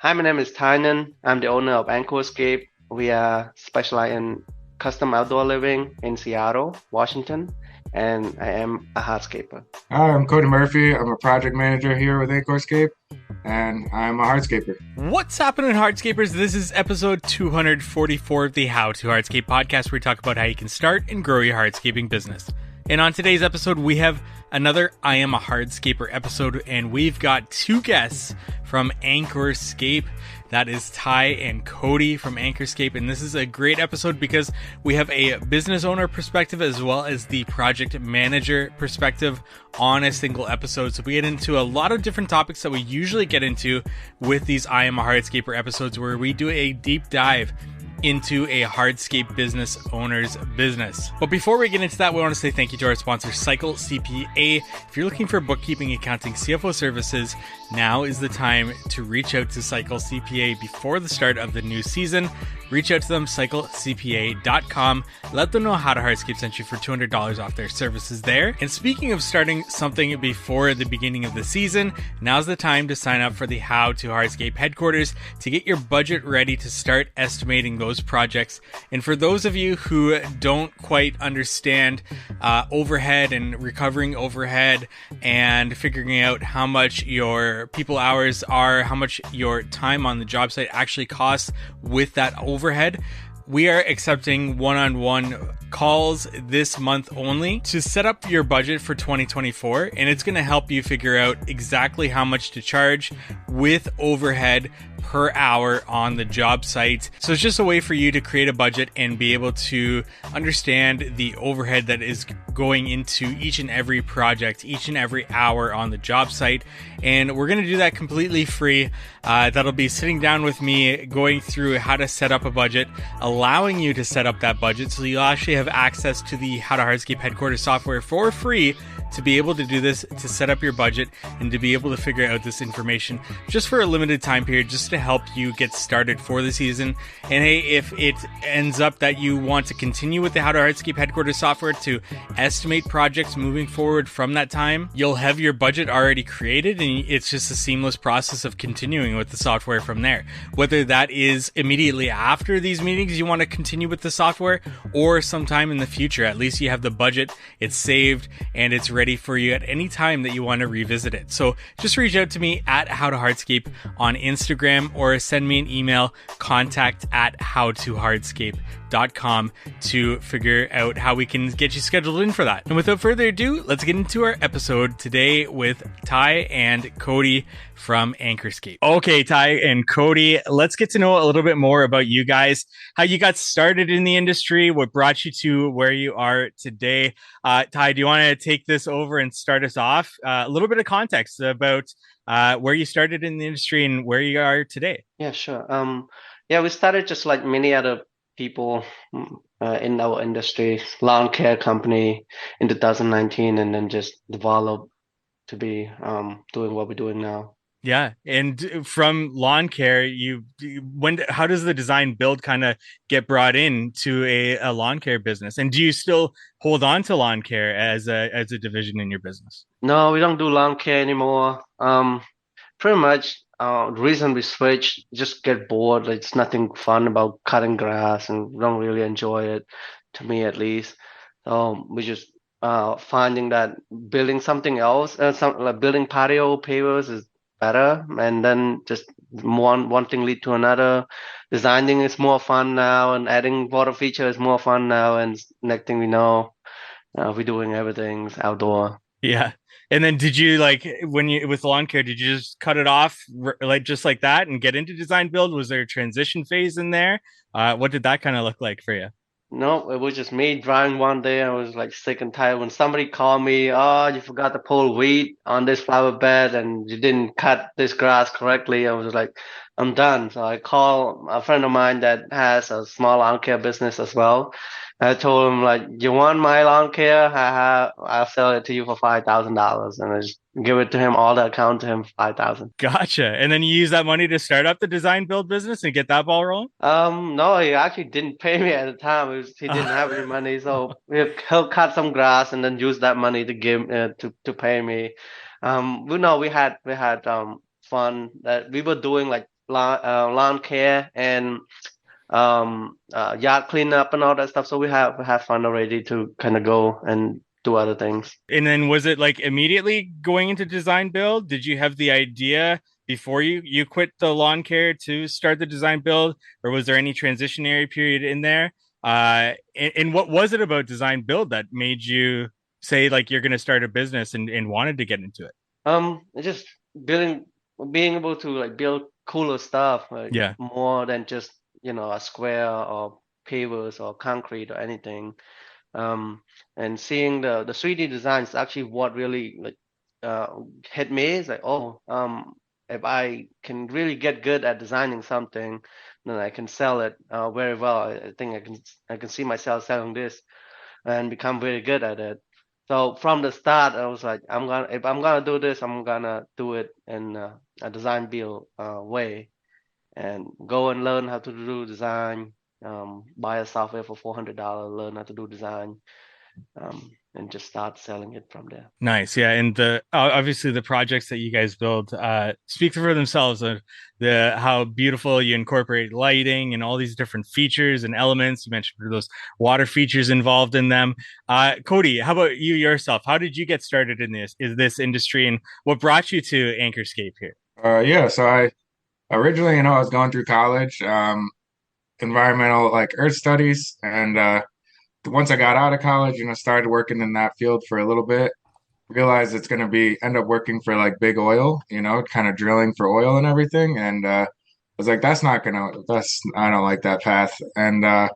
Hi, my name is Tynan. I'm the owner of Angkorscape. We are specialized in custom outdoor living in Seattle, Washington, and I am a hardscaper. Hi, I'm Cody Murphy. I'm a project manager here with Angkorscape, and I'm a hardscaper. What's happening, Hardscapers? This is episode 244 of the How to Hardscape podcast, where we talk about how you can start and grow your hardscaping business. And on today's episode, we have another I Am a Hardscaper episode, and we've got two guests from Angkorscape. That is Ty and Cody from Angkorscape, and this is a great episode because we have a business owner perspective as well as the project manager perspective on a single episode. So we get into a lot of different topics that we usually get into with these I Am a Hardscaper episodes, where we do a deep dive into a hardscape business owner's business. But before we get into that, we want to say thank you to our sponsor, Cycle CPA. If you're looking for bookkeeping, accounting, CFO services, now is the time to reach out to Cycle CPA before the start of the new season. Reach out to them, cyclecpa.com. Let them know How to Hardscape sent you for $200 off their services there. And speaking of starting something before the beginning of the season, now's the time to sign up for the How to Hardscape headquarters to get your budget ready to start estimating those projects. And for those of you who don't quite understand overhead and recovering overhead and figuring out how much your people hours are, how much your time on the job site actually costs with that overhead, we are accepting one-on-one calls this month only to set up your budget for 2024, and it's going to help you figure out exactly how much to charge with overhead per hour on the job site. So it's just a way for you to create a budget and be able to understand the overhead that is going into each and every project, each and every hour on the job site. And we're going to do that completely free. That'll be sitting down with me, going through how to set up a budget, allowing you to set up that budget so you'll actually have access to the How to Hardscape headquarters software for free to be able to do this, to set up your budget and to be able to figure out this information just for a limited time period, just to help you get started for the season. And hey, if it ends up that you want to continue with the How to Hardscape headquarters software to estimate projects moving forward from that time, you'll have your budget already created, and it's just a seamless process of continuing with the software from there. Whether that is immediately after these meetings you want to continue with the software, or sometime in the future, at least you have the budget, it's saved, and it's ready for you at any time that you want to revisit it. So just reach out to me at How to Hardscape on Instagram, or send me an email, contact@howtohardscape.com, to figure out how we can get you scheduled in for that. And without further ado, let's get into our episode today with Ty and Cody from Angkorscape. Okay, Ty and Cody, let's get to know a little bit more about you guys, how you got started in the industry, what brought you to where you are today. Ty, do you want to take this over and start us off? A little bit of context about where you started in the industry and where you are today. Yeah, sure. Yeah, we started just like many other people in our industry, lawn care company in 2019, and then just developed to be doing what we're doing now. Yeah, and from lawn care, how does the design build kind of get brought in to a lawn care business? And do you still hold on to lawn care as a division in your business? No, we don't do lawn care anymore. Pretty much the reason we switched, just get bored. It's nothing fun about cutting grass, and we don't really enjoy it, to me at least. So we just finding that building something else, some like building patio pavers is better, and then just one thing lead to another. Designing is more fun now, and adding water feature is more fun now. And next thing we know, we're doing everything's outdoor. Yeah. And then did you, like, when you with lawn care, did you just cut it off like just like that and get into design build? Was there a transition phase in there? What did that kind of look like for you? No, it was just me driving one day. I was like sick and tired when somebody called me, "Oh, you forgot to pull weed on this flower bed and you didn't cut this grass correctly." I was like, I'm done. So I called a friend of mine that has a small lawn care business as well. I told him, like, you want my lawn care? I'll sell it to you for $5,000, and I just give it to him, all the account to him for 5,000. Gotcha. And then you use that money to start up the design build business and get that ball rolling? No, he actually didn't pay me at the time. He didn't have any money, so he'll cut some grass and then use that money to give to pay me. We know we had fun that we were doing like lawn care and yard cleanup and all that stuff. So we have fun already to kind of go and do other things. And then was it like immediately going into design build? Did you have the idea before you quit the lawn care to start the design build, or was there any transitionary period in there? And what was it about design build that made you say like you're going to start a business and wanted to get into it? Just building, being able to like build cooler stuff, like Yeah, more than just a square or pavers or concrete or anything. Um, and seeing the 3D design is actually what really like uh, hit me. It's like, oh, if I can really get good at designing something, then I can sell it very well. I think I can see myself selling this and become very good at it. So from the start, I was like, if I'm gonna do this, I'm gonna do it in a design build way, and go and learn how to do design. Buy a software for $400, learn how to do design, and just start selling it from there. nice. Yeah, and the obviously the projects that you guys build speak for themselves of the how beautiful you incorporate lighting and all these different features and elements. You mentioned those water features involved in them. Cody, how about you yourself? How did you get started in this industry, and what brought you to Anchorscape here? Yeah, so I originally, I was going through college, environmental like earth studies, and once I got out of college, started working in that field for a little bit. Realized it's going to be end up working for like big oil, kind of drilling for oil and everything. And I was like, I don't like that path. And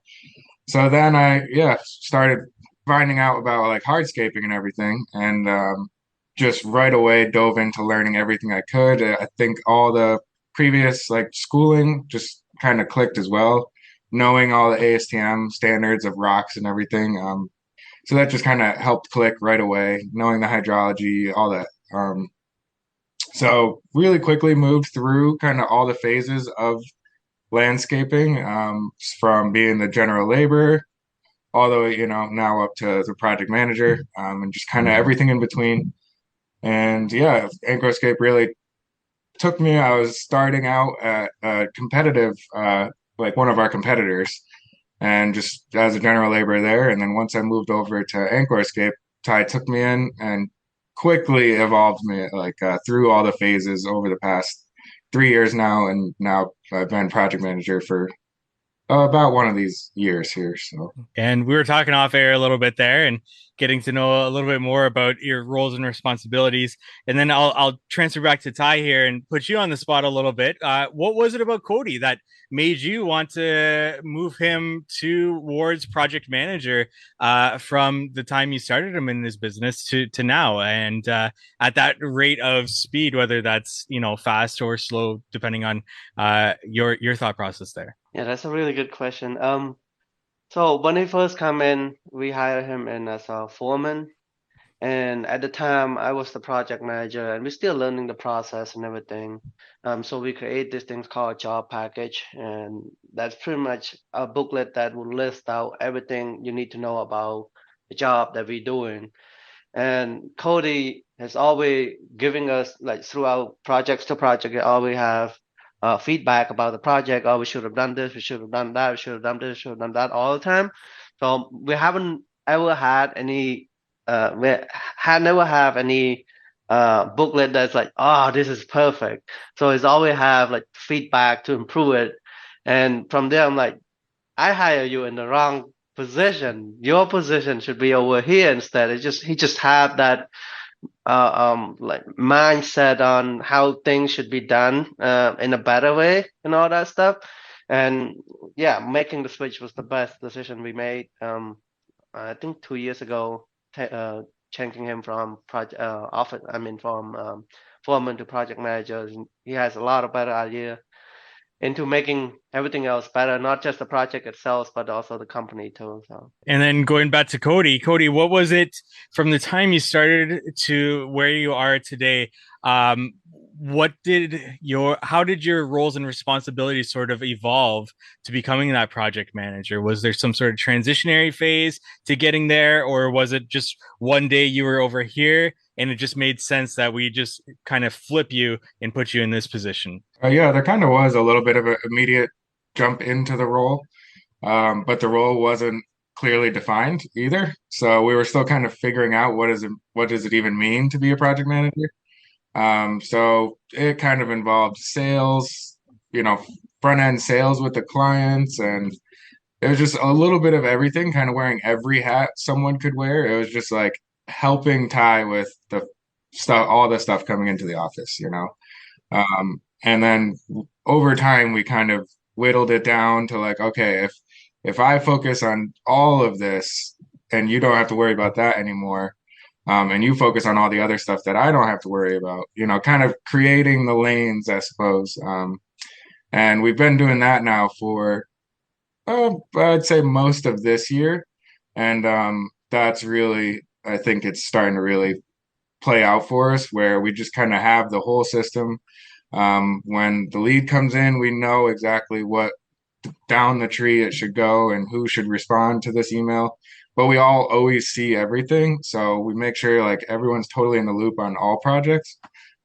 so then started finding out about like hardscaping and everything. And just right away dove into learning everything I could. I think all the previous like schooling just kind of clicked as well, knowing all the ASTM standards of rocks and everything. So that just kind of helped click right away, knowing the hydrology, all that. So really quickly moved through kind of all the phases of landscaping, from being the general laborer all the way, now up to the project manager, and just kind of everything in between. And yeah, Angkorscape really took me. I was starting out at a competitive, like one of our competitors, and just as a general laborer there. And then once I moved over to Angkorscape, Ty took me in and quickly evolved me like through all the phases over the past 3 years now. And now I've been project manager for about one of these years here. So And we were talking off air a little bit there and getting to know a little bit more about your roles and responsibilities. And then I'll transfer back to Ty here and put you on the spot a little bit. What was it about Cody that made you want to move him towards project manager from the time you started him in this business to now? And at that rate of speed, whether that's, fast or slow, depending on your thought process there. Yeah, that's a really good question. So when he first come in, we hired him in as a foreman. And at the time, I was the project manager, and we're still learning the process and everything. So we create this thing called a job package, and that's pretty much a booklet that will list out everything you need to know about the job that we're doing. And Cody has always giving us like throughout projects to project, we always have feedback about the project. Oh, we should have done this, we should have done that, we should have done this, should have done that all the time. So we haven't ever had any we had never have any booklet that's like, oh, this is perfect. So it's always have like feedback to improve it. And from there I'm like, I hire you in the wrong position. Your position should be over here instead. He just had that like mindset on how things should be done in a better way and all that stuff. And yeah, making the switch was the best decision we made. I think 2 years ago, changing him from from foreman to project manager. He has a lot of better idea into making everything else better, not just the project itself, but also the company too. So. And then going back to Cody, what was it from the time you started to where you are today? How did your roles and responsibilities sort of evolve to becoming that project manager? Was there some sort of transitionary phase to getting there, or was it just one day you were over here and it just made sense that we just kind of flip you and put you in this position. Yeah, there kind of was a little bit of an immediate jump into the role, but the role wasn't clearly defined either. So we were still kind of figuring out what does it even mean to be a project manager. So it kind of involved sales, front end sales with the clients, and it was just a little bit of everything, kind of wearing every hat someone could wear. It was just like helping Ty with the stuff, all the stuff coming into the office. And then over time, we kind of whittled it down to like, okay, if I focus on all of this and you don't have to worry about that anymore, and you focus on all the other stuff that I don't have to worry about, kind of creating the lanes, I suppose. And we've been doing that now for, I'd say most of this year. And that's really, I think it's starting to really play out for us where we just kind of have the whole system. When the lead comes in, we know exactly what down the tree it should go and who should respond to this email. But we all always see everything. So we make sure like everyone's totally in the loop on all projects.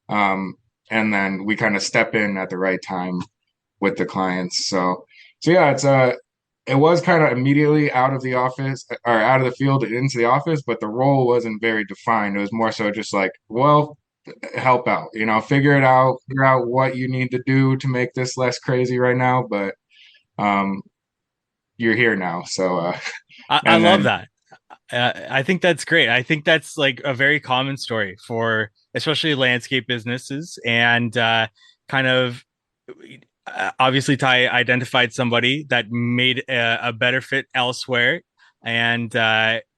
And then we kind of step in at the right time with the clients. So yeah, it was kind of immediately out of the office or out of the field and into the office, but the role wasn't very defined. It was more so just like, well, help out, figure out what you need to do to make this less crazy right now. But you're here now. So I love that. I think that's great. I think that's like a very common story for especially landscape businesses, and kind of obviously Ty identified somebody that made a better fit elsewhere, and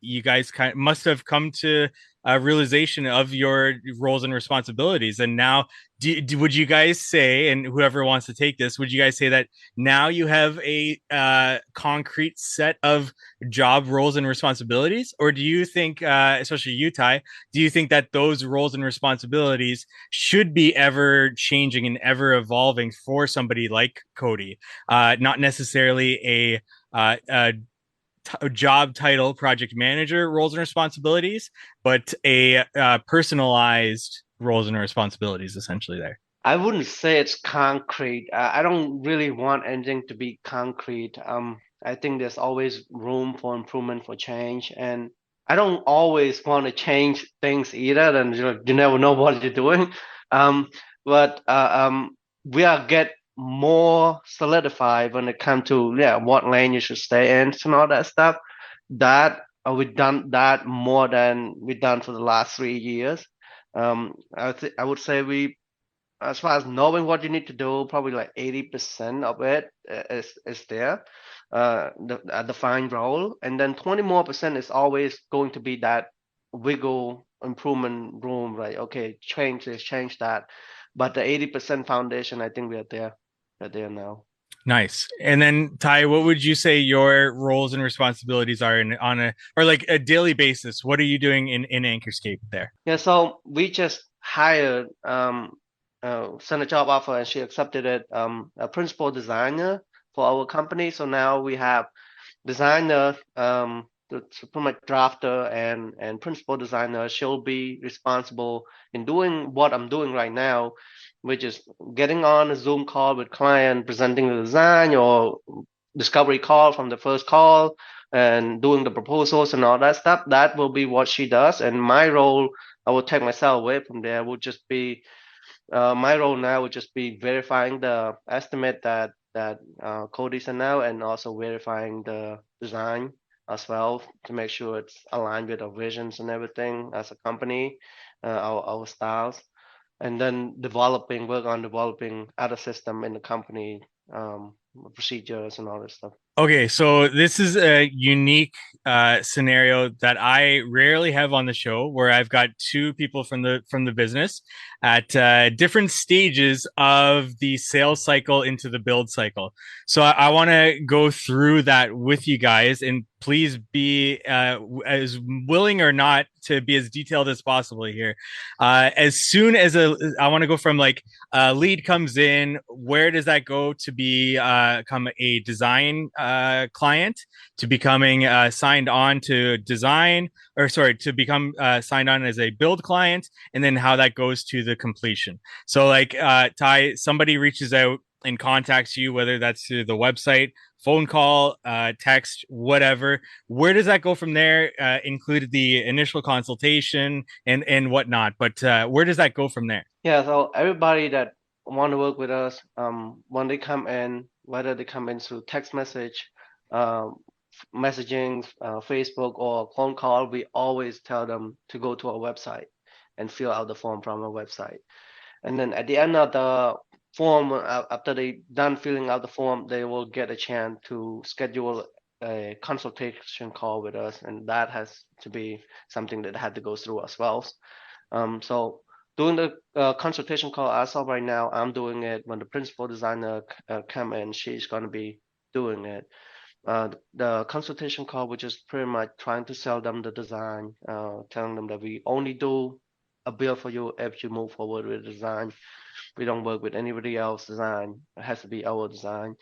you guys must have come to a realization of your roles and responsibilities. And now, would you guys say, and whoever wants to take this, would you guys say that now you have a concrete set of job roles and responsibilities, or do you think, especially you, Ty, do you think that those roles and responsibilities should be ever changing and ever evolving for somebody like Cody? Not necessarily a job title project manager roles and responsibilities, but a personalized roles and responsibilities essentially there. I wouldn't say it's concrete. I don't really want anything to be concrete. I think there's always room for improvement, for change, and I don't always want to change things either. And you never know what you're doing. But we are get more solidified when it comes to what lane you should stay in and all that stuff. That we've done that more than we've done for the last 3 years. I would say we, as far as knowing what you need to do, probably like 80% of it is there, the defined role, and then 20% more is always going to be that wiggle improvement room, right? Okay, change this, change that, but the 80% foundation, I think we are there now. Nice. And then Ty, what would you say your roles and responsibilities are on a daily basis? What are you doing in Angkorscape there? Yeah, so we just hired sent a job offer and she accepted it, a principal designer for our company. So now we have designer, pretty much drafter and principal designer. She'll be responsible in doing what I'm doing right now, which is getting on a Zoom call with client, presenting the design or discovery call from the first call, and doing the proposals and all that stuff. That will be what she does. And my role, I will take myself away from there, would just be my role now would just be verifying the estimate that Cody sent out, and also verifying the design as well to make sure it's aligned with our visions and everything as a company, our styles, and then work on developing other system in the company, procedures and all this stuff. Okay, so this is a unique scenario that I rarely have on the show, where I've got two people from the business at different stages of the sales cycle into the build cycle. So I want to go through that with you guys, and please be as willing or not to be as detailed as possible here. As soon as I want to go from like a lead comes in, where does that go to become a design client, to becoming signed on to design, or sorry, to become signed on as a build client, and then how that goes to the completion. So like Ty, somebody reaches out and contacts you, whether that's through the website, phone call, text, whatever. Where does that go from there? Included the initial consultation and whatnot, but where does that go from there? Yeah, so everybody that want to work with us, when they come in, whether they come in through text message, um, messaging, Facebook, or phone call, we always tell them to go to our website and fill out the form from our website. And then at the end of the form, after they done filling out the form, they will get a chance to schedule a consultation call with us, and that has to be something that had to go through as well. So doing the consultation call as of right now, I'm doing it. When the principal designer come in, she's going to be doing it. The consultation call, which is pretty much trying to sell them the design, telling them that we only do a build for you if you move forward with the design. We don't work with anybody else design. It has to be our design.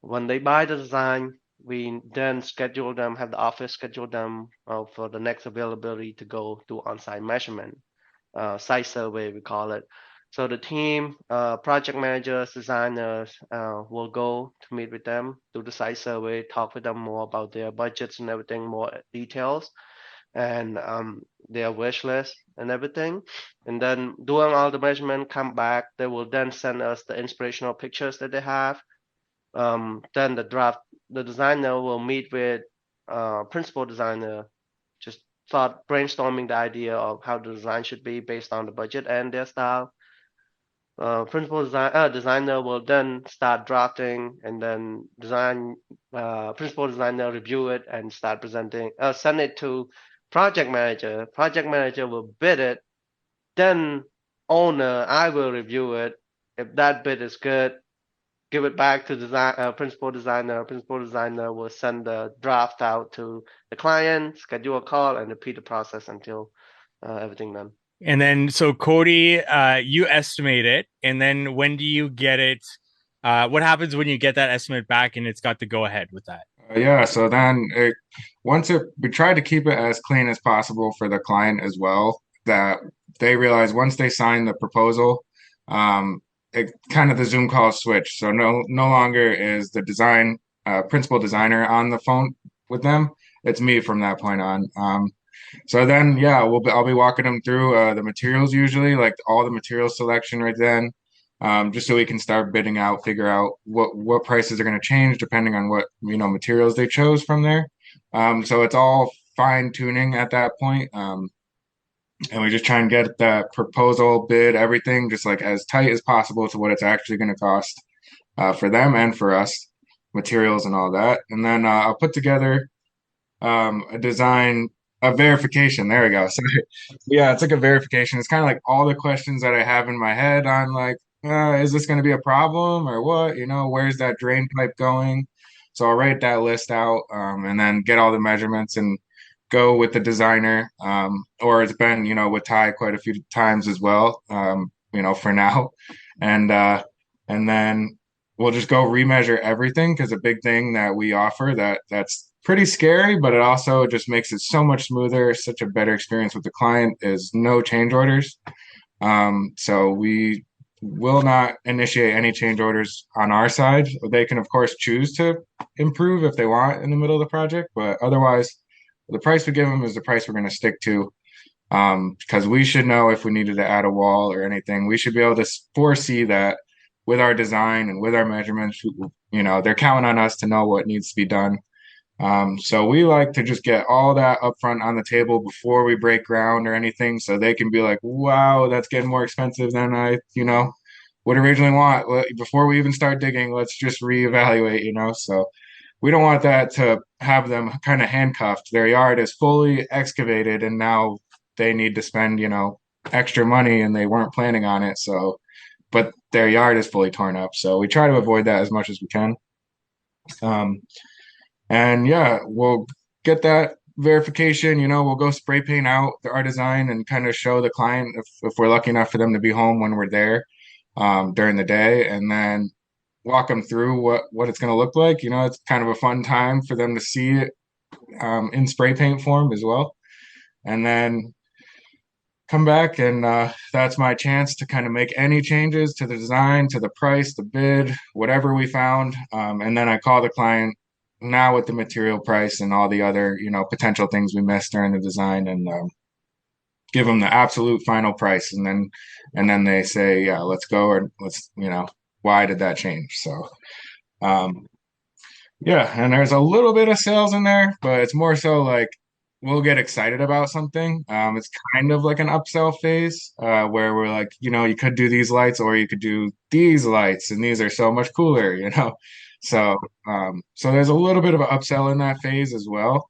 When they buy the design, we then schedule them, have the office schedule them for the next availability to go do on-site measurement, site survey, we call it. So the team, project managers, designers will go to meet with them, do the site survey, talk with them more about their budgets and everything, more details, and their wish list and everything. And then doing all the measurement, come back. They will then send us the inspirational pictures that they have. Then the designer will meet with principal designer, just start brainstorming the idea of how the design should be based on the budget and their style. Designer will then start drafting, and then principal designer review it and start presenting. Send it to project manager. Project manager will bid it. Then owner, I will review it. If that bid is good, give it back to principal designer. Principal designer will send the draft out to the client, schedule a call, and repeat the process until everything done. And then, so Cody, you estimate it, and then when do you get it? What happens when you get that estimate back and it's got to go ahead with that? Yeah, so then we try to keep it as clean as possible for the client as well, that they realize once they sign the proposal, it kind of the Zoom call switch. So no longer is the principal designer on the phone with them. It's me from that point on. So then, yeah, I'll be walking them through the materials usually, like all the material selection right then, just so we can start bidding out, figure out what prices are going to change depending on what materials they chose from there. So it's all fine tuning at that point, and we just try and get the proposal, bid, everything just like as tight as possible to what it's actually going to cost for them and for us, materials and all that. And then I'll put together a verification. There we go. So yeah, it's like a verification. It's kind of like all the questions that I have in my head on like, is this going to be a problem or what? Where's that drain pipe going? So I'll write that list out, and then get all the measurements and go with the designer. Or it's been, with Ty quite a few times as well, for now. And then we'll just go remeasure everything, because a big thing that we offer that's pretty scary, but it also just makes it so much smoother, such a better experience with the client, is no change orders. So we will not initiate any change orders on our side. They can, of course, choose to improve if they want in the middle of the project, but otherwise, the price we give them is the price we're going to stick to. Because we should know if we needed to add a wall or anything. We should be able to foresee that with our design and with our measurements. They're counting on us to know what needs to be done. So we like to just get all that upfront on the table before we break ground or anything, so they can be like, wow, that's getting more expensive than I would originally want. Before we even start digging, let's just reevaluate. So we don't want that to have them kind of handcuffed. Their yard is fully excavated and now they need to spend extra money and they weren't planning on it. So but their yard is fully torn up, so we try to avoid that as much as we can. And yeah, we'll get that verification. We'll go spray paint out our design and kind of show the client if we're lucky enough for them to be home when we're there during the day. And then walk them through what it's going to look like. It's kind of a fun time for them to see it in spray paint form as well. And then come back, and that's my chance to kind of make any changes to the design, to the price, the bid, whatever we found. And then I call the client now with the material price and all the other, potential things we missed during the design, and give them the absolute final price. And then they say, yeah, let's go, or let's, why did that change? So, um, yeah, and there's a little bit of sales in there, but it's more so like we'll get excited about something. It's kind of like an upsell phase, where we're like, you could do these lights or you could do these lights, and these are so much cooler. So, so there's a little bit of an upsell in that phase as well.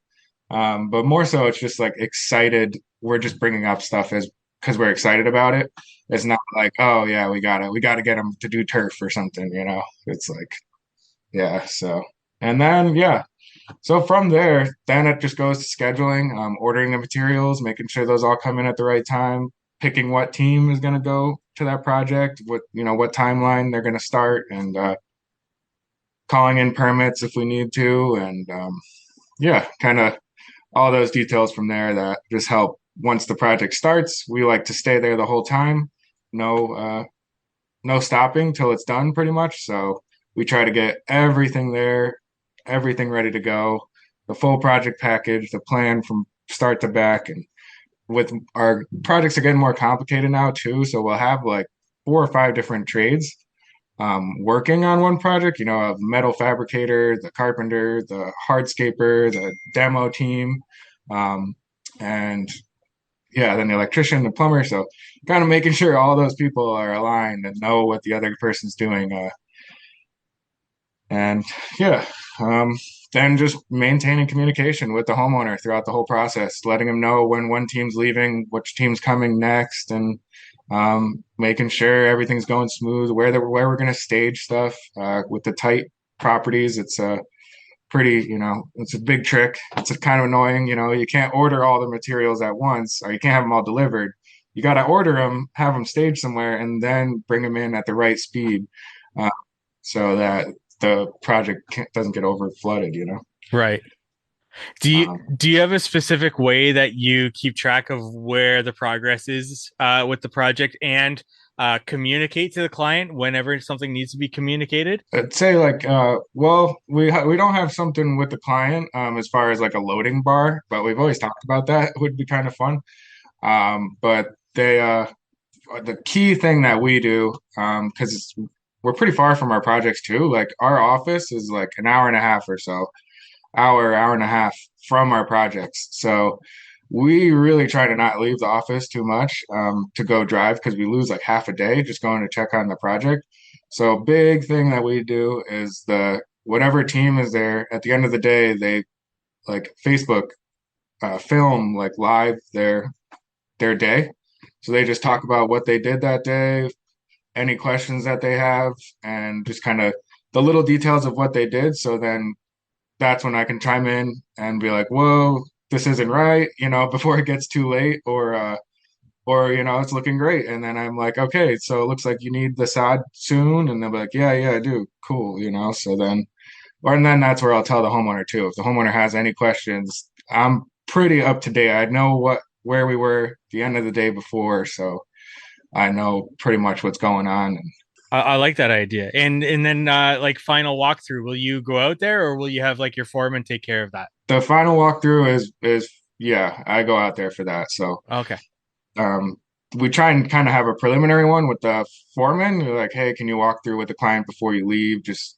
But more so, it's just like excited. We're just bringing up stuff as because we're excited about it. It's not like, oh yeah, we gotta get them to do turf or something. It's like, yeah. So, and then yeah, so from there, then it just goes to scheduling, ordering the materials, making sure those all come in at the right time, picking what team is going to go to that project, what timeline they're going to start, and calling in permits if we need to, and yeah, kind of all those details from there that just help. Once the project starts, we like to stay there the whole time. No stopping till it's done, pretty much. So we try to get everything there, everything ready to go, the full project package, the plan from start to back. And with our projects are getting more complicated now too, so we'll have like 4 or 5 different trades working on one project. A metal fabricator, the carpenter, the hardscaper, the demo team, and yeah, then the electrician, the plumber. So kind of making sure all those people are aligned and know what the other person's doing. And yeah, then just maintaining communication with the homeowner throughout the whole process, letting them know when one team's leaving, which team's coming next, and making sure everything's going smooth, where we're going to stage stuff. With the tight properties, it's a it's a big trick. It's a kind of annoying. You can't order all the materials at once, or you can't have them all delivered. You got to order them, have them staged somewhere, and then bring them in at the right speed, uh, so that the project doesn't get over flooded. Right. Do you Um, do you have a specific way that you keep track of where the progress is with the project and communicate to the client whenever something needs to be communicated? I'd say like, well, we don't have something with the client as far as like a loading bar, but we've always talked about that. It would be kind of fun. But the key thing that we do, because we're pretty far from our projects too. Like our office is like an hour and a half or so, hour and a half from our projects. So we really try to not leave the office too much to go drive, because we lose like half a day just going to check on the project. So big thing that we do is the whatever team is there at the end of the day, they like Facebook film like live their day. So they just talk about what they did that day, any questions that they have, and just kind of the little details of what they did. So then that's when I can chime in and be like, "Whoa, this isn't right," before it gets too late, or it's looking great. And then I'm like, "Okay, so it looks like you need the sod soon," and they'll be like, "Yeah, yeah, I do. Cool." So then, and then that's where I'll tell the homeowner too. If the homeowner has any questions, I'm pretty up to date. I know where we were the end of the day before, so I know pretty much what's going on. I like that idea. And then like final walkthrough, will you go out there or will you have like your foreman take care of that? The final walkthrough is yeah, I go out there for that. So Okay. um, we try and kind of have a preliminary one with the foreman. You're like, hey, can you walk through with the client before you leave? Just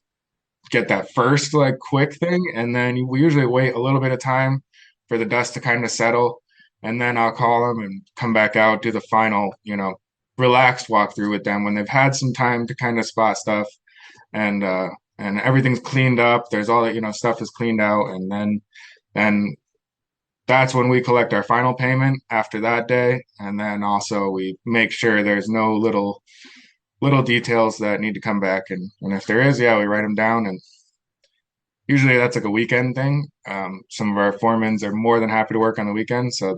get that first like quick thing, and then we usually wait a little bit of time for the dust to kind of settle, and then I'll call them and come back out, do the final, relaxed walkthrough with them when they've had some time to kind of spot stuff, and everything's cleaned up. There's all that, stuff is cleaned out, and that's when we collect our final payment after that day. And then also we make sure there's no little details that need to come back. And if there is, yeah, we write them down. And usually that's like a weekend thing. Some of our foremans are more than happy to work on the weekend, so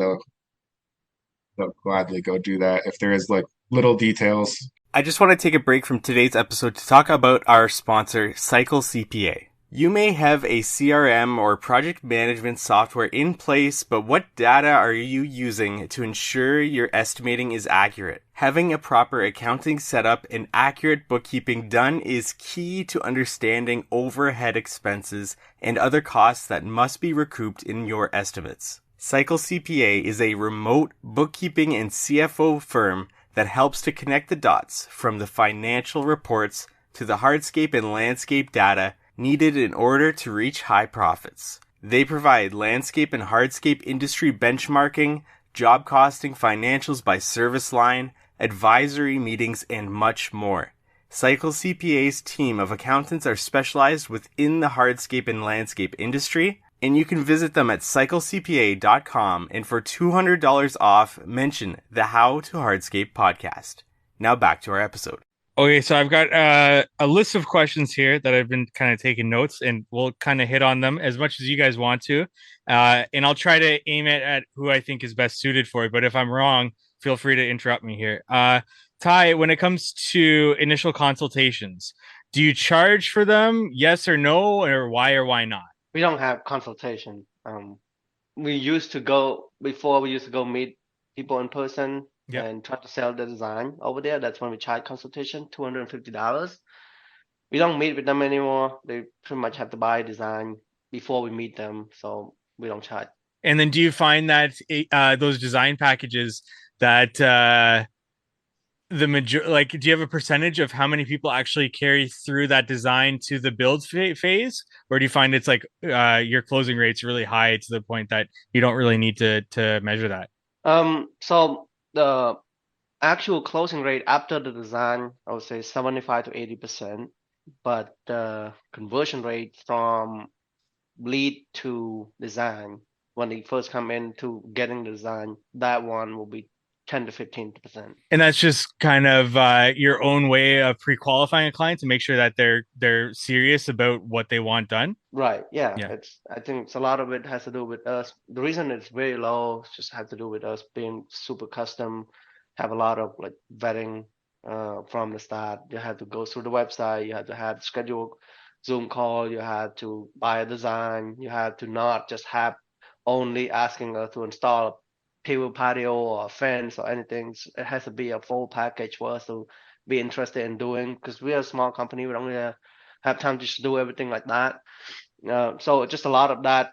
they'll gladly go do that if there is like little details. I just want to take a break from today's episode to talk about our sponsor, Cycle CPA. You may have a CRM or project management software in place, but what data are you using to ensure your estimating is accurate? Having a proper accounting setup and accurate bookkeeping done is key to understanding overhead expenses and other costs that must be recouped in your estimates. Cycle CPA is a remote bookkeeping and CFO firm that helps to connect the dots from the financial reports to the hardscape and landscape data needed in order to reach high profits. They provide landscape and hardscape industry benchmarking, job costing, financials by service line, advisory meetings, and much more. Cycle CPA's team of accountants are specialized within the hardscape and landscape industry, and you can visit them at cyclecpa.com, and for $200 off, mention the How to Hardscape podcast. Now back to our episode. Okay, so I've got a list of questions here that I've been kind of taking notes, and we'll kind of hit on them as much as you guys want to. And I'll try to aim it at who I think is best suited for it. But if I'm wrong, feel free to interrupt me here. Ty, when it comes to initial consultations, do you charge for them? Yes or no, or why not? We don't have consultation. We used to go meet people in person. Yep. And try to sell the design over there. That's when we charge consultation, $250. We don't meet with them anymore. They pretty much have to buy a design before we meet them, so we don't charge. And then do you find that those design packages that do you have a percentage of how many people actually carry through that design to the build phase, or do you find it's like your closing rate's really high to the point that you don't really need to measure that? So the actual closing rate after the design, I would say 75 to 80%, but the conversion rate from lead to design, when they first come in to getting the design, that one will be 10 to 15%. And that's just kind of your own way of pre-qualifying a client to make sure that they're serious about what they want done. Right. Yeah. I think it's a lot of it has to do with us. The reason it's very low just has to do with us being super custom, have a lot of like vetting from the start. You have to go through the website, you have to have schedule Zoom call, you have to buy a design, you have to not just have only asking us to install a pivot patio or a fence or anything. It has to be a full package for us to be interested in doing, because we're a small company. We don't really have time to just do everything like that. So just a lot of that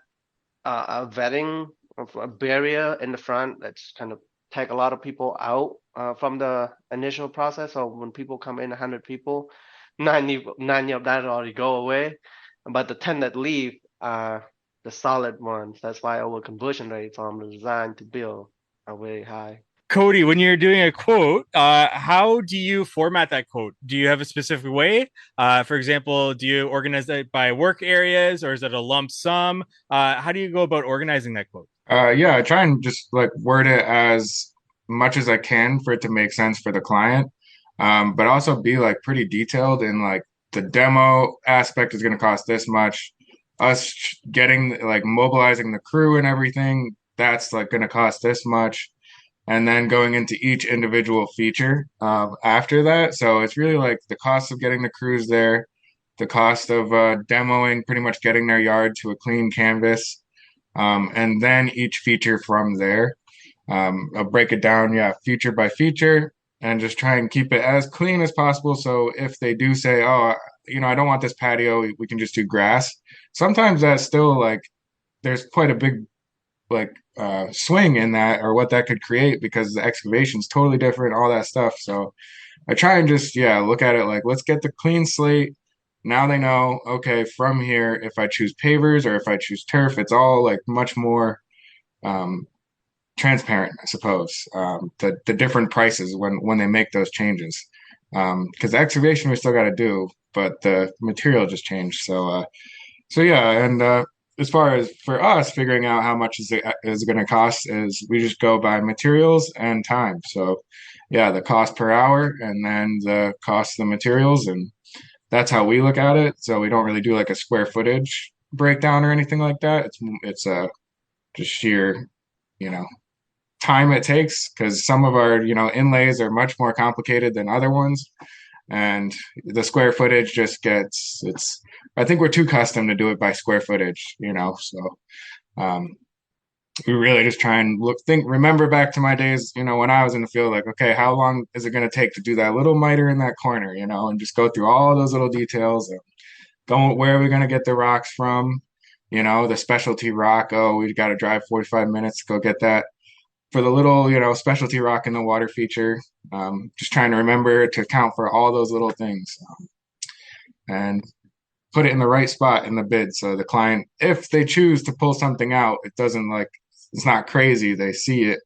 vetting of a barrier in the front that's kind of take a lot of people out from the initial process. So when people come in, 100 people, 90 of that already go away, but the 10 that leave are the solid ones. That's why our conversion rate from the design to build are very high. Cody, when you're doing a quote, how do you format that quote? Do you have a specific way? For example, do you organize it by work areas, or is it a lump sum? How do you go about organizing that quote? Yeah, I try and just like word it as much as I can for it to make sense for the client, but also be like pretty detailed in like the demo aspect is going to cost this much. Us getting like mobilizing the crew and everything, that's like going to cost this much. And then going into each individual feature after that. So it's really like the cost of getting the crews there, the cost of demoing, pretty much getting their yard to a clean canvas, and then each feature from there. I'll break it down, feature by feature, and just try and keep it as clean as possible. So if they do say, oh, I don't want this patio, we can just do grass. Sometimes that's still like, there's quite a big swing in that, or what that could create, because the excavation is totally different, all that stuff. So I try and just look at it like, let's get the clean slate. Now they know, okay, from here, if I choose pavers or if I choose turf, it's all like much more transparent, I suppose. The different prices when they make those changes, because the excavation we still got to do, but the material just changed. So and as far as for us figuring out how much is it going to cost, is we just go by materials and time. So the cost per hour and then the cost of the materials, and that's how we look at it. So we don't really do like a square footage breakdown or anything like that. It's just sheer, time it takes because some of our, inlays are much more complicated than other ones. And the square footage just I think we're too custom to do it by square footage, so um, we really just try and remember back to my days, when I was in the field, like, okay, how long is it going to take to do that little miter in that corner, and just go through all those little details and where are we going to get the rocks from, the specialty rock. Oh, we got to drive 45 minutes to go get that for the little, specialty rock in the water feature. Just trying to remember to account for all those little things and put it in the right spot in the bid. So the client, if they choose to pull something out, it doesn't it's not crazy. They see it.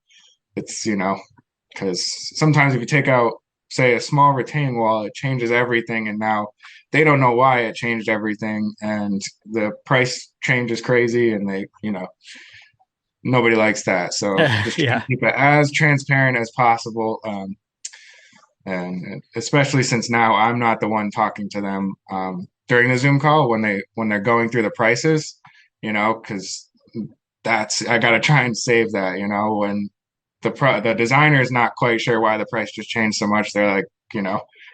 It's, because sometimes if you take out, say, a small retaining wall, it changes everything. And now they don't know why it changed everything. And the price change is crazy. And they, nobody likes that. So just Yeah. keep it as transparent as possible. And especially since now I'm not the one talking to them during the Zoom call when they're going through the prices, because I got to try and save that, when the designer is not quite sure why the price just changed so much. They're like,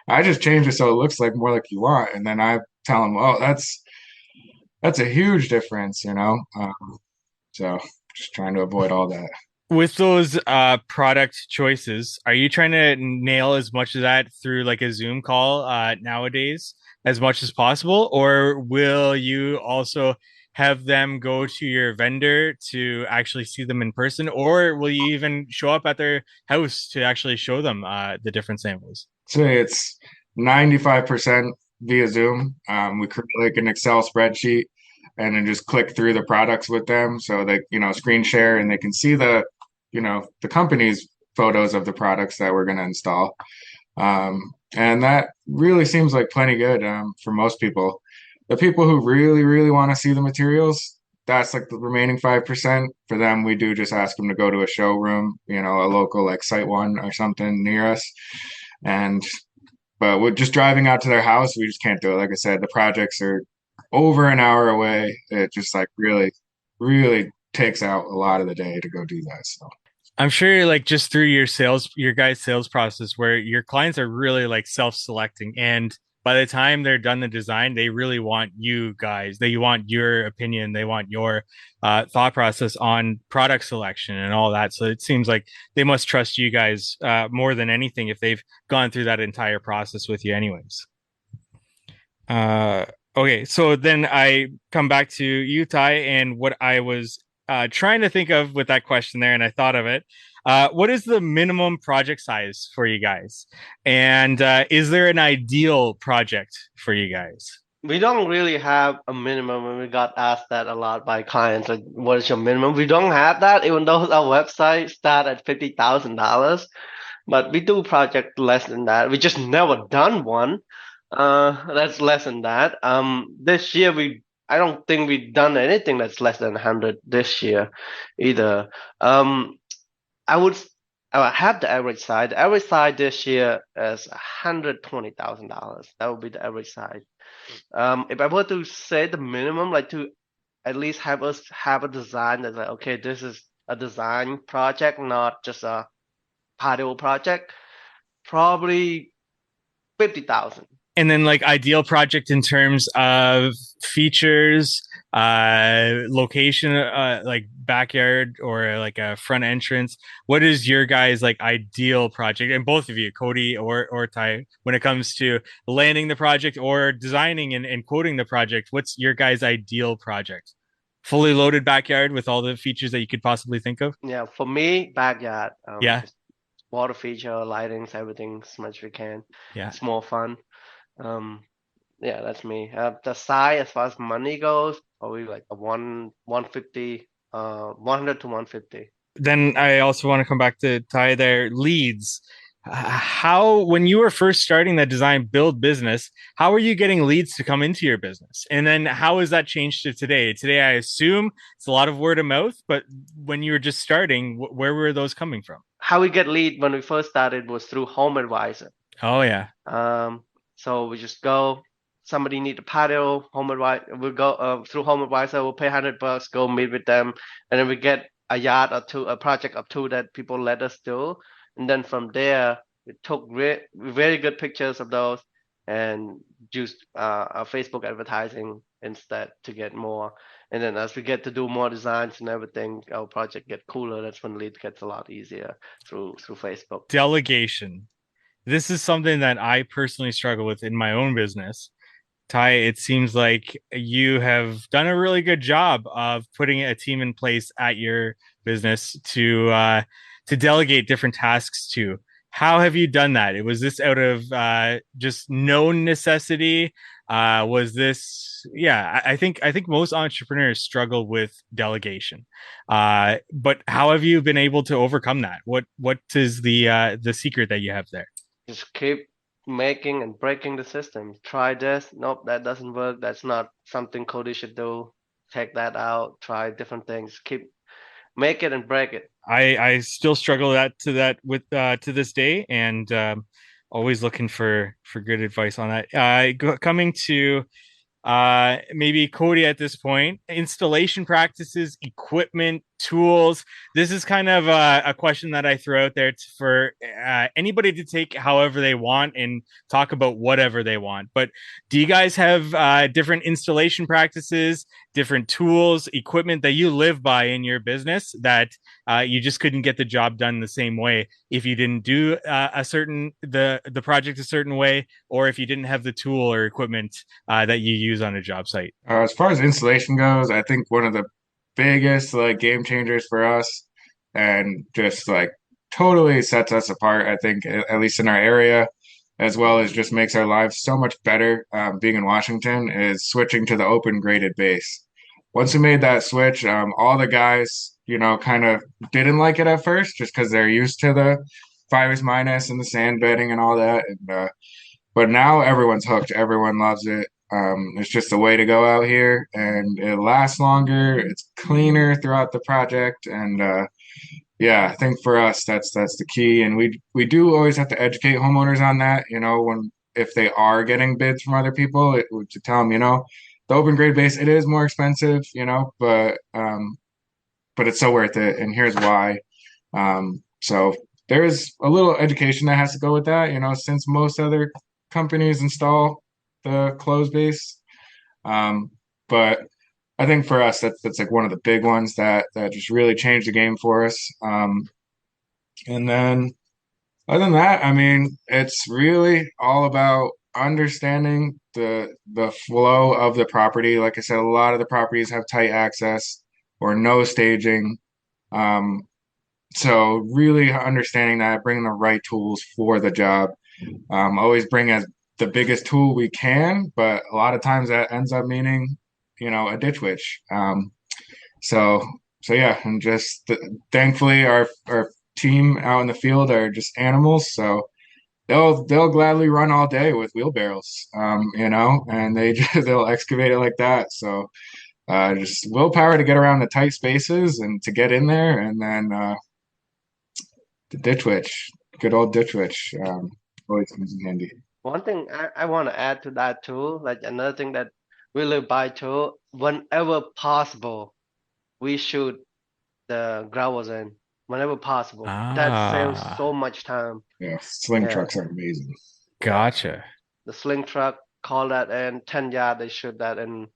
I just changed it so it looks like more like you want, and then I tell them, oh, that's a huge difference, so just trying to avoid all that. With those product choices, are you trying to nail as much of that through like a Zoom call nowadays as much as possible, or will you also have them go to your vendor to actually see them in person, or will you even show up at their house to actually show them the different samples? So it's 95% via Zoom. We create like an Excel spreadsheet and then just click through the products with them. So they, screen share and they can see the company's photos of the products that we're going to install. And that really seems like plenty good for most people. The people who really, really want to see the materials, that's like the remaining 5%. For them, we do just ask them to go to a showroom, a local like Site One or something near us. But with just driving out to their house, we just can't do it. Like I said, the projects are over an hour away. It just like really, really takes out a lot of the day to go do that. So I'm sure like just through your guys' sales process where your clients are really like self-selecting, and by the time they're done the design, they really want you guys, they want your opinion, they want your thought process on product selection and all that. So it seems like they must trust you guys more than anything if they've gone through that entire process with you anyways. Okay, so then I come back to you, Ty, and what I was trying to think of with that question there, and I thought of it. What is the minimum project size for you guys? And is there an ideal project for you guys? We don't really have a minimum, and we got asked that a lot by clients, like, what is your minimum? We don't have that, even though our website start at $50,000, but we do project less than that. We just never done one. That's less than that. This year I don't think we've done anything that's less than 100 this year either. I would have the average size. The average size this year is $120,000. That would be the average size. If I were to say the minimum, like to at least have us have a design that's like, okay, this is a design project, not just a patio project, probably 50,000. And then like ideal project in terms of features, location, like backyard or like a front entrance. What is your guys like ideal project? And both of you, Cody or Ty, when it comes to landing the project or designing and quoting the project, what's your guys' ideal project? Fully loaded backyard with all the features that you could possibly think of? Yeah, for me, backyard. Yeah. Just water feature, lightings, everything as much as we can. Yeah. It's more fun. Yeah, that's me. The size as far as money goes, probably like a 150, 100 to 150. Then I also want to come back to Ty there. Leads. How, when you were first starting that design build business, how were you getting leads to come into your business? And then how has that changed to today? Today, I assume it's a lot of word of mouth, but when you were just starting, where were those coming from? How we get lead when we first started was through Home Advisor. Oh, yeah. So we just go, somebody need a patio, Home Advisor, we'll go through Home Advisor, we'll pay $100, go meet with them, and then we get a yard or two, a project or two that people let us do, and then from there we took very good pictures of those and used our Facebook advertising instead to get more. And then as we get to do more designs and everything, our project get cooler. That's when lead gets a lot easier through Facebook. Delegation. This is something that I personally struggle with in my own business. Ty, it seems like you have done a really good job of putting a team in place at your business to delegate different tasks to. How have you done that? Was this out of just known necessity? Was this? Yeah, I think most entrepreneurs struggle with delegation. But how have you been able to overcome that? What is the secret that you have there? Just keep making and breaking the system. Try this. Nope, that doesn't work. That's not something Cody should do. Take that out. Try different things. Keep make it and break it. I still struggle that with to this day, and always looking for good advice on that. Coming to maybe Cody at this point, installation practices, equipment, tools. This is kind of a question that I throw out there for anybody to take however they want and talk about whatever they want. But do you guys have different installation practices, different tools, equipment that you live by in your business that you just couldn't get the job done the same way if you didn't do the project a certain way, or if you didn't have the tool or equipment that you use on a job site? As far as installation goes, I think one of the biggest like game changers for us and just like totally sets us apart, I think, at least in our area, as well as just makes our lives so much better being in Washington, is switching to the open graded base. Once we made that switch, all the guys, kind of didn't like it at first just because they're used to the fires minus and the sand bedding and all that. But now everyone's hooked. Everyone loves it. It's just a way to go out here, and it lasts longer. It's cleaner throughout the project, and yeah, I think for us that's the key. And we do always have to educate homeowners on that. When if they are getting bids from other people, to tell them, the open grade base, it is more expensive, but it's so worth it, and here's why. So there is a little education that has to go with that, since most other companies install the closed base. But I think for us, that's like one of the big ones that just really changed the game for us. And then other than that, I mean, it's really all about understanding the flow of the property. Like I said, a lot of the properties have tight access or no staging. Um, so really understanding that, bringing the right tools for the job. Always bring as the biggest tool we can, but a lot of times that ends up meaning, a ditch witch. So yeah, and just thankfully our team out in the field are just animals, so they'll gladly run all day with wheelbarrows, and they'll excavate it like that. So just willpower to get around the tight spaces and to get in there, and then the ditch witch, good old ditch witch, always comes in handy. One thing I want to add to that too, like another thing that we live by too, whenever possible, we shoot the gravels in whenever possible. That saves so much time. Yeah, sling Yeah. trucks are amazing. Gotcha. The sling truck, call that in 10 yard, they shoot that in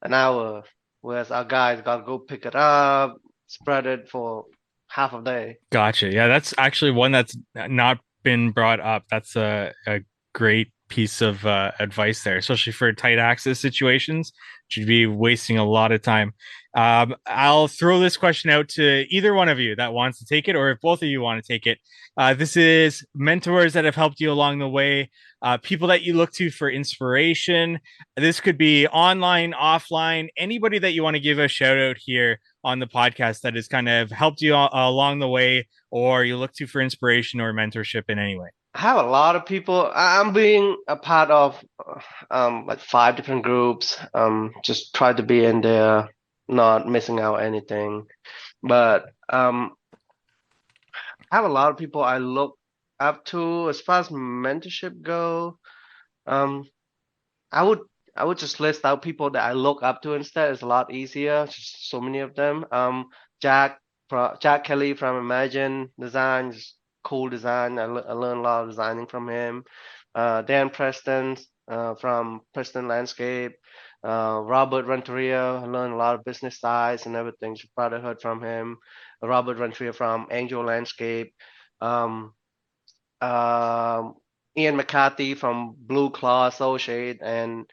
an hour, whereas our guys got to go pick it up, spread it for half a day. Gotcha. Yeah, that's actually one that's not been brought up. That's a great piece of advice there, especially for tight access situations. You'd be wasting a lot of time. I'll throw this question out to either one of you that wants to take it, or if both of you want to take it. This is mentors that have helped you along the way, people that you look to for inspiration. This could be online, offline, anybody that you want to give a shout out here on the podcast that has kind of helped you along the way, or you look to for inspiration or mentorship in any way. I have a lot of people. I'm being a part of like 5 different groups. Just try to be in there, not missing out anything. But I have a lot of people I look up to as far as mentorship go. I would just list out people that I look up to instead. It's a lot easier. Just so many of them. Jack Jack Kelly from Imagine Design, just cool design. I learned a lot of designing from him. Dan Preston from Preston Landscape. Robert Renteria, I learned a lot of business sides and everything. Should probably heard from him. Robert Renteria from Angel Landscape. Um, um, Ian McCarthy from Blue Claw Associate, and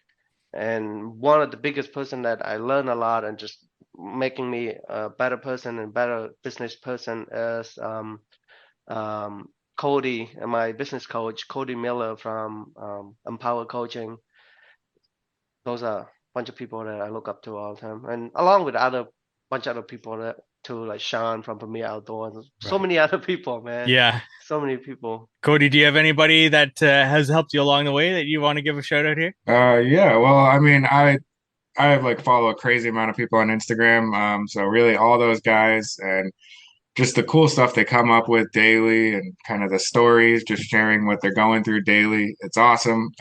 one of the biggest person that I learned a lot and just making me a better person and better business person is Cody, my business coach, Cody Miller from Empower Coaching. Those are a bunch of people that I look up to all the time, and along with other bunch of other people that too, like Sean from Premier Outdoors. So Right. many other people, man. Yeah. So many people. Cody, do you have anybody that has helped you along the way that you want to give a shout out here? Yeah, well, I mean, I have like follow a crazy amount of people on Instagram. So really all those guys and just the cool stuff they come up with daily and kind of the stories, just sharing what they're going through daily. It's awesome.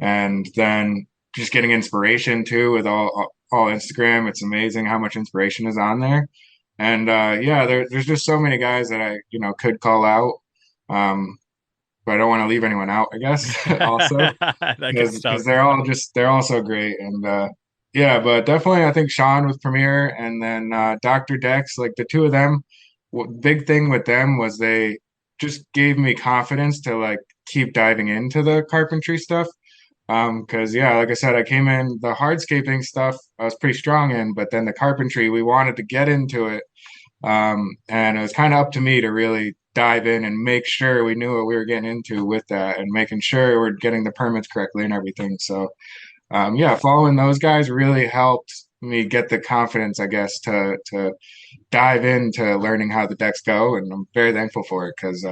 And then just getting inspiration too with all Instagram. It's amazing how much inspiration is on there. And yeah, there's just so many guys that I, could call out. Um, but I don't want to leave anyone out, I guess, also That good stuff. because they're all so great. And yeah, but definitely I think Sean with Premiere and then Dr. Dex, like the two of them, big thing with them was they just gave me confidence to like keep diving into the carpentry stuff. Because yeah, like I said, I came in the hardscaping stuff I was pretty strong in, but then the carpentry, we wanted to get into it. And it was kind of up to me to really dive in and make sure we knew what we were getting into with that and making sure we're getting the permits correctly and everything. So, yeah, following those guys really helped me get the confidence, I guess, to dive into learning how the decks go. And I'm very thankful for it because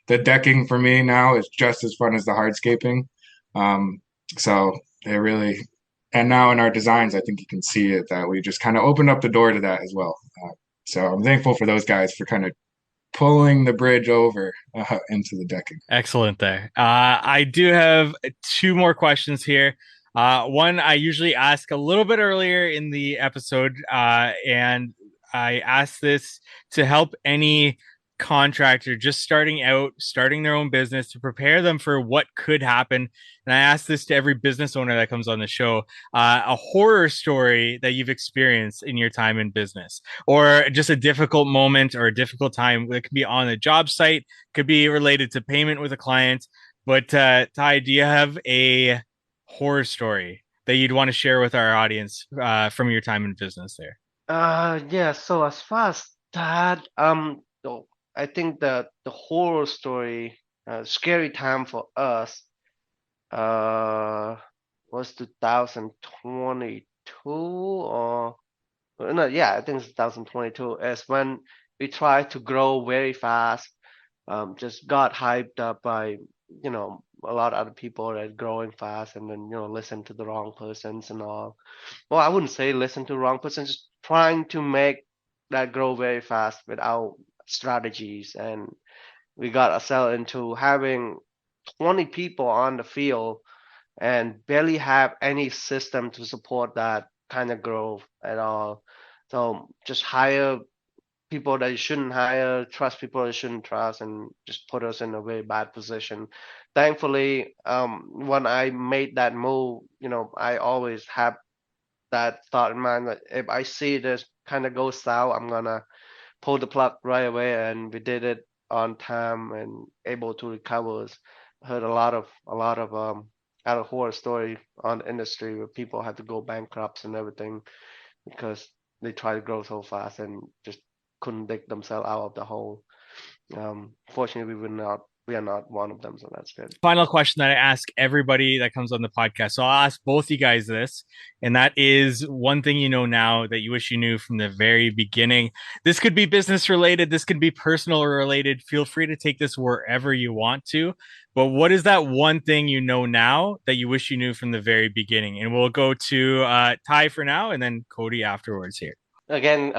the decking for me now is just as fun as the hardscaping. Um, so it really, and now in our designs, I think you can see it that we just kind of opened up the door to that as well. So I'm thankful for those guys for kind of pulling the bridge over into the decking. Excellent there. I do have two more questions here. One I usually ask a little bit earlier in the episode, and I ask this to help any contractor just starting out, starting their own business to prepare them for what could happen. And I ask this to every business owner that comes on the show, a horror story that you've experienced in your time in business, or just a difficult moment or a difficult time that could be on a job site, could be related to payment with a client. But Ty, do you have a horror story that you'd want to share with our audience from your time in business there? Yeah, so as far as that, I think that the horror story, scary time for us, uh, was 2022 or no, yeah, I think it's 2022 is when we tried to grow very fast. Just got hyped up by, a lot of other people that are growing fast and then, listen to the wrong persons and all. Well, I wouldn't say listen to the wrong person, just trying to make that grow very fast without strategies. And we got ourselves into having 20 people on the field and barely have any system to support that kind of growth at all. So just hire people that you shouldn't hire, trust people that you shouldn't trust, and just put us in a very bad position. Thankfully, when I made that move, I always have that thought in mind that if I see this kind of go south, I'm gonna pull the plug right away, and we did it on time and able to recover. Heard a lot of out of horror story on the industry where people had to go bankrupt and everything because they tried to grow so fast and just couldn't dig themselves out of the hole. Fortunately, we are not one of them, so that's good. Final question that I ask everybody that comes on the podcast. So I'll ask both you guys this, and that is one thing you know now that you wish you knew from the very beginning. This could be business related, this could be personal related. Feel free to take this wherever you want to. But what is that one thing you know now that you wish you knew from the very beginning? And we'll go to Ty for now, and then Cody afterwards here. Again,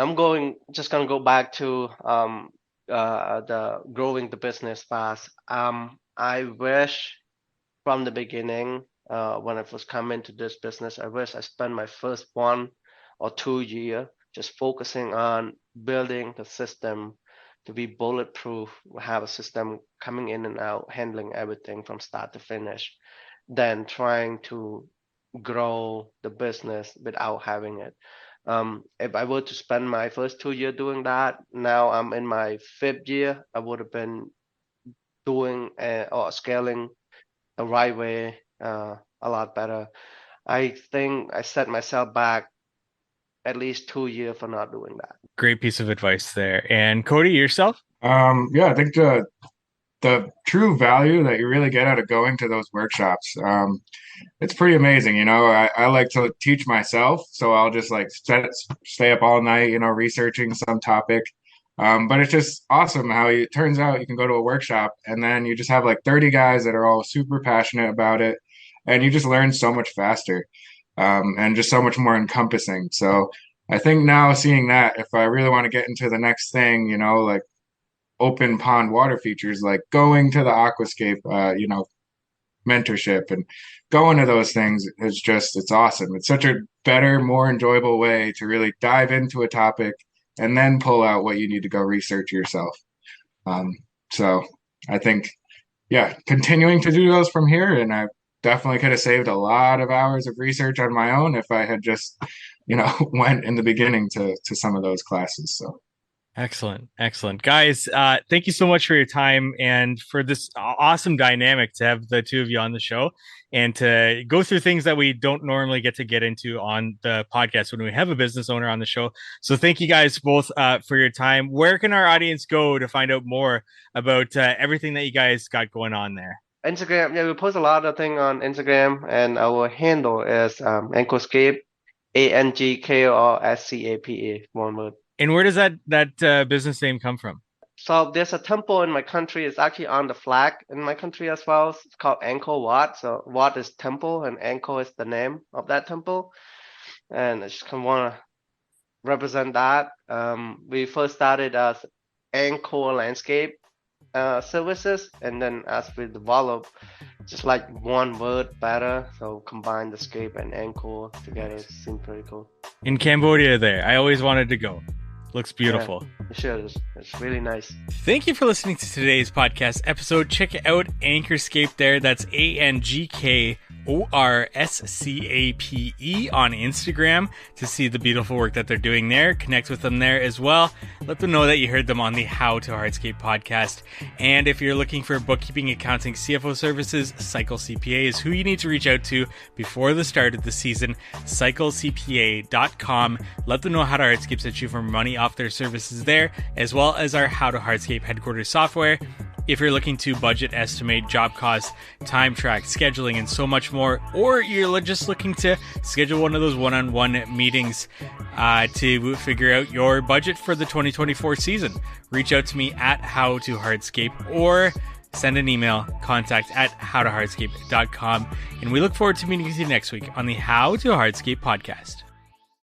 just gonna go back to the growing the business fast. I wish from the beginning, when I first come into this business, I wish I spent my first 1 or 2 year just focusing on building the system to be bulletproof, have a system coming in and out, handling everything from start to finish, than trying to grow the business without having it. If I were to spend my first 2 years doing that, now I'm in my fifth year, I would have been doing or scaling the right way a lot better. I think I set myself back at least 2 years for not doing that. Great piece of advice there. And Cody, yourself? Yeah, I think the true value that you really get out of going to those workshops, it's pretty amazing. I like to teach myself, so I'll just like stay up all night, researching some topic. But it's just awesome how it turns out you can go to a workshop and then you just have like 30 guys that are all super passionate about it, and you just learn so much faster, and just so much more encompassing. So I think now seeing that, if I really want to get into the next thing, like open pond water features, like going to the aquascape, mentorship and going to those things it's awesome. It's such a better, more enjoyable way to really dive into a topic and then pull out what you need to go research yourself. So I think, yeah, continuing to do those from here, and I definitely could have saved a lot of hours of research on my own if I had just, went in the beginning to some of those classes. So Excellent. Guys, thank you so much for your time and for this awesome dynamic to have the two of you on the show and to go through things that we don't normally get to get into on the podcast when we have a business owner on the show. So thank you guys both for your time. Where can our audience go to find out more about everything that you guys got going on there? Instagram, yeah, we post a lot of things on Instagram, and our handle is Angkorscape, Angkorscape, one word. And where does that business name come from? So there's a temple in my country. It's actually on the flag in my country as well. It's called Angkor Wat. So Wat is temple, and Angkor is the name of that temple. And I just kind of want to represent that. We first started as Angkor Landscape services, and then as we develop, just like one word better. So combine the scape and Angkor together. It seems pretty cool. In Cambodia there. I always wanted to go. Looks beautiful. Yeah, sure, it's really nice. Thank you for listening to today's podcast episode. Check out Angkorscape there. That's ANGKORSCAPE on Instagram to see the beautiful work that they're doing there. Connect with them there as well. Let them know that you heard them on the How to Hardscape podcast. And if you're looking for bookkeeping, accounting, CFO services, Cycle CPA is who you need to reach out to before the start of the season. CycleCPA.com. Let them know How to Hardscape sent you for money off their services there, as well as our How to Hardscape headquarters software. If you're looking to budget, estimate, job costs, time track, scheduling, and so much more, or you're just looking to schedule one of those one-on-one meetings to figure out your budget for the 2024 season, reach out to me at How to Hardscape or send an email, contact@howtohardscape.com. And we look forward to meeting with you next week on the How to Hardscape podcast.